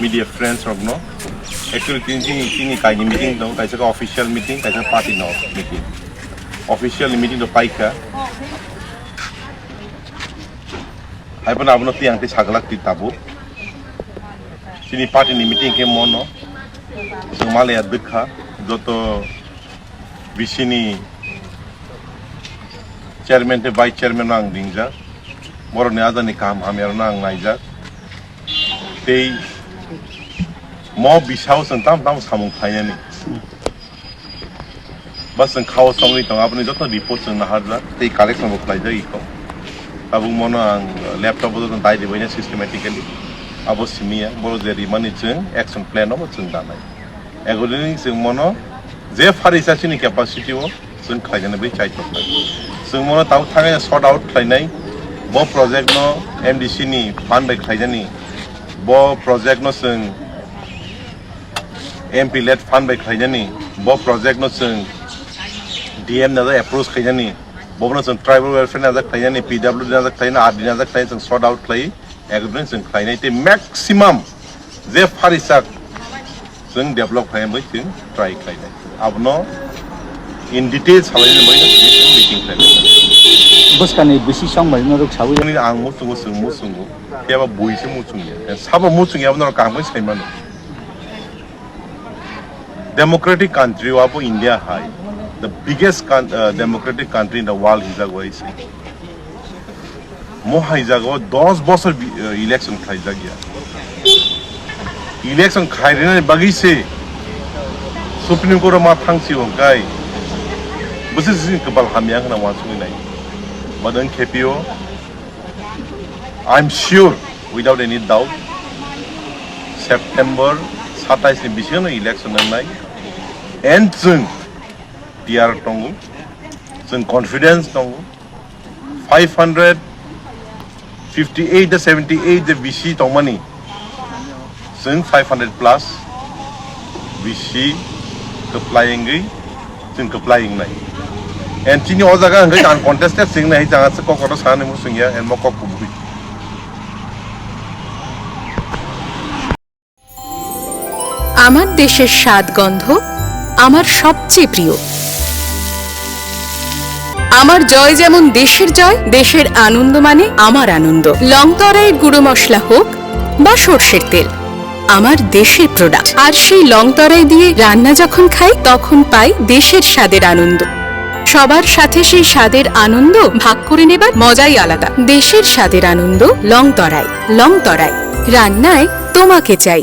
media friends rogno. Actually, tini kaini meeting dong, kaisa ka official meeting, kaisa party no meeting. Official meeting do paika. Hai pun abno tiang ti saglak ti tabu. Tini party ni meeting ke mono. Sumale adbikha, joto bisini chairman te vice chairman nang dingja. Moro ne adani kam hamero nang naija. Tei mo bisau sentam tam samung thayani. Bas ang khaw songri tong apni joto report sung naharja tei collection bo khlai jai ko. Abung mono ang laptop bo ton dai diboina systematically. Abo simia boro je rimani chung action plan no chung danai. Egodini sung mono je farisa chini capacity o sung khlaijana be chai tok. Sung mono tau thangai sort out khlainai bo project no MDC ni fund by khlaijani. Bo project no sung MP led fund by khlaijani. Bo project no sung DM na approach khlaijani. Bo no sung tribal welfare na khlaijani, PW na khlaijani, RD na khlaijani sung sort out khlai. Egodini sung khlainai te maximum je farisa sung develop khlaim bai sung try khlainai. Abno in details hawai moi na meeting khlainai. Bos kan bisi song mai no rok sawi ni ang mo sungu kaya bui se mo sungi sabo mo sungi abno ka mo sai mano democratic country abo India hai the biggest democratic country in the world is a way say mo hai jago 10 বছর election khai jagia election khai rena bagi se supreme court ma thangsi hongai busi sin kebal hamyang na wa sungi nai Madan KPO, I'm sure, without any doubt, September 27 ni bising election nanai, and soon, PR tongu, soon confidence tongu, 558 to 78 the BC tongmani, soon 500 plus, BC applying, soon applying nai. And chini ozaga ngai uncontested sing nahi janga se kokoro sane mu singya and mo kokubui আমার দেশের স্বাদ গন্ধ আমার সবচেয়ে প্রিয় আমার জয় যেমন দেশের জয় দেশের আনন্দ মানে আমার আনন্দ লংতরাইয়ের গুঁড়ো মশলা হোক বা সরষের তেল আমার দেশের প্রোডাক্ট আর সেই লংতরাই দিয়ে রান্না যখন খাই তখন পাই দেশের স্বাদের আনন্দ সবার সাথে সেই স্বাদের আনন্দ ভাগ করে নেবার মজাই আলাদা দেশের স্বাদের আনন্দ লংতরাই রান্নায় তোমাকে চাই